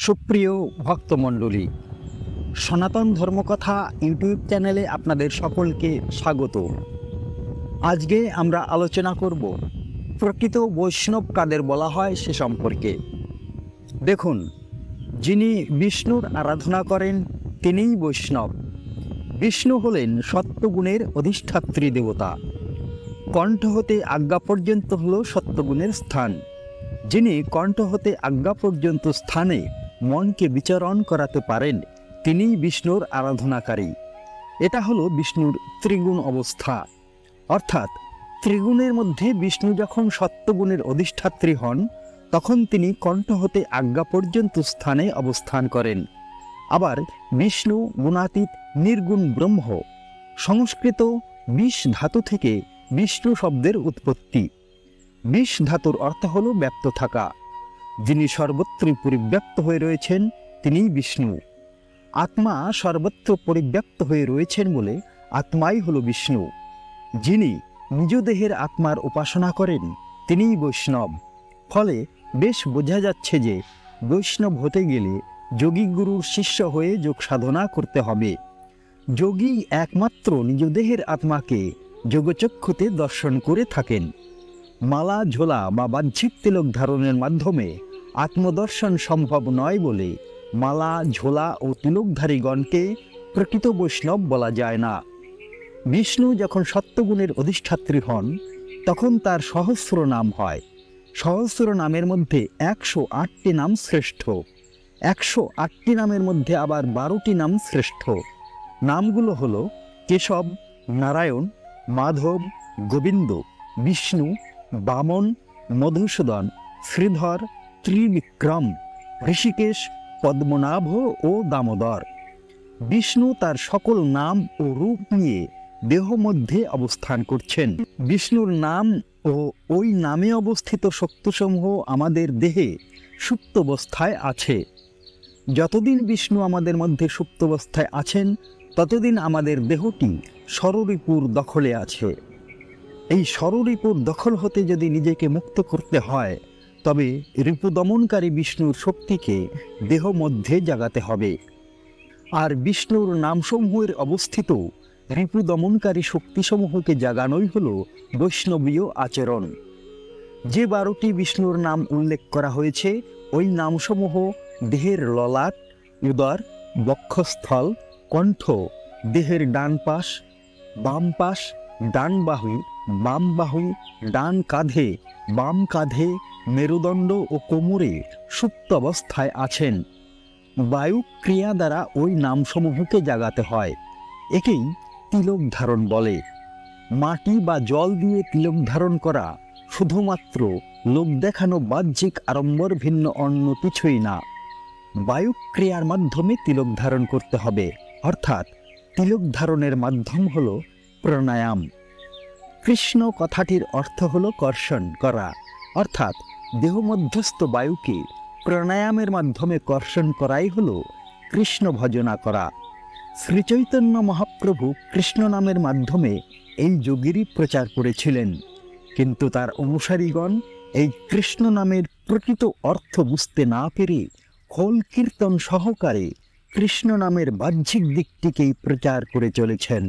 সুপ্রিয় ভক্তমণ্ডলী, সনাতন ধর্মকথা ইউটিউব চ্যানেলে আপনাদের সকলকে স্বাগত। আজকে আমরা আলোচনা করব প্রকৃত বৈষ্ণব কাদের বলা হয় সে সম্পর্কে। দেখুন, যিনি বিষ্ণুর আরাধনা করেন তিনিই বৈষ্ণব। বিষ্ণু হলেন সত্যগুণের অধিষ্ঠাত্রী দেবতা। কণ্ঠ হতে আজ্ঞা পর্যন্ত হল সত্যগুণের স্থান। যিনি কণ্ঠ হতে আজ্ঞা পর্যন্ত স্থানে মনকে বিচরণ করাতে পারেন তিনিই বিষ্ণুর আরাধনাকারী। এটা হলো বিষ্ণুর ত্রিগুণ অবস্থা। অর্থাৎ ত্রিগুণের মধ্যে বিষ্ণু যখন সত্যগুণের অধিষ্ঠাত্রী হন তখন তিনি কণ্ঠ হতে আজ্ঞা পর্যন্ত স্থানে অবস্থান করেন। আবার বিষ্ণু গুণাতীত নির্গুণ ব্রহ্ম। সংস্কৃত বিষ ধাতু থেকে বিষ্ণু শব্দের উৎপত্তি। বিষ ধাতুর অর্থ হল ব্যাপ্ত থাকা। যিনি সর্বত্রই পরিব্যাপ্ত হয়ে রয়েছেন তিনিই বিষ্ণু। আত্মা সর্বত্র পরিব্যাপ্ত হয়ে রয়েছেন বলে আত্মাই হল বিষ্ণু। যিনি নিজ দেহের আত্মার উপাসনা করেন তিনিই বৈষ্ণব। ফলে বেশ বোঝা যাচ্ছে যে বৈষ্ণব হতে গেলে যোগী গুরুর শিষ্য হয়ে যোগ সাধনা করতে হবে। যোগী একমাত্র নিজ দেহের আত্মাকে যোগচক্ষুতে দর্শন করে থাকেন। মালা ঝোলা বা বাহ্যিক তিলক ধারণের মাধ্যমে আত্মদর্শন সম্ভব নয় বলে মালা ঝোলা ও তিলকধারীগণকে প্রকৃত বৈষ্ণব বলা যায় না। বিষ্ণু যখন সত্যগুণের অধিষ্ঠাত্রী হন তখন তার সহস্র নাম হয়। সহস্র নামের মধ্যে 108টি নাম শ্রেষ্ঠ। 108টি নামের মধ্যে আবার 12টি নাম শ্রেষ্ঠ। নামগুলো হল কেশব, নারায়ণ, মাধব, গোবিন্দ, বিষ্ণু, বামন, মধুসূদন, শ্রীধর, ত্রিবিক্রম, ঋষিকেশ, পদ্মনাভ ও দামোদর। বিষ্ণু তার সকল নাম ও রূপ নিয়ে দেহ মধ্যে অবস্থান করছেন। বিষ্ণুর নাম ও ওই নামে অবস্থিত শক্তিসমূহ আমাদের দেহে সুপ্তাবস্থায় আছে। যতদিন বিষ্ণু আমাদের মধ্যে সুপ্তাবস্থায় আছেন ততদিন আমাদের দেহটি ষড়রিপুর দখলে আছে। এই ষড়রিপুর দখল হতে যদি নিজেকে মুক্ত করতে হয় তবে রিপুদমনকারী বিষ্ণুর শক্তিকে দেহ মধ্যে জাগাতে হবে। আর বিষ্ণুর নামসমূহের অবস্থিত রিপুদমনকারী শক্তিসমূহকে জাগানোই হল বৈষ্ণবীয় আচরণ। যে 12টি বিষ্ণুর নাম উল্লেখ করা হয়েছে ওই নামসমূহ দেহের ললাট, উদর, বক্ষস্থল, কণ্ঠ, দেহের ডান পাশ, বাম পাশ, ডান বাহু, বাম বাহু, ডান কাঁধে, বাম কাঁধে, মেরুদণ্ড ও কোমরে সুপ্ত অবস্থায় আছেন। বায়ু ক্রিয়া দ্বারা ওই নামসমূহকে জাগাতে হয়। একেই তিলক ধারণ বলে। মাটি বা জল দিয়ে তিলক ধারণ করা শুধুমাত্র লোক দেখানো বাহ্যিক আড়ম্বর ভিন্ন অন্য কিছুই না। বায়ু ক্রিয়ার মাধ্যমে তিলক ধারণ করতে হবে। অর্থাৎ তিলক ধারণের মাধ্যম হল প্রাণায়াম। কৃষ্ণ কথাটির অর্থ হল কর্ষণ করা। অর্থাৎ দেহ মধ্যস্থ বায়ুকে প্রাণায়ামের মাধ্যমে কর্ষণ করাই হল কৃষ্ণ ভজনা করা। শ্রীচৈতন্য মহাপ্রভু কৃষ্ণ নামের মাধ্যমে এই যোগেরই প্রচার করেছিলেন। কিন্তু তার অনুসারীগণ এই কৃষ্ণ নামের প্রকৃত অর্থ বুঝতে না পেরে খোল কীর্তন সহকারে কৃষ্ণ নামের বাহ্যিক দিকটিকেই প্রচার করে চলেছেন।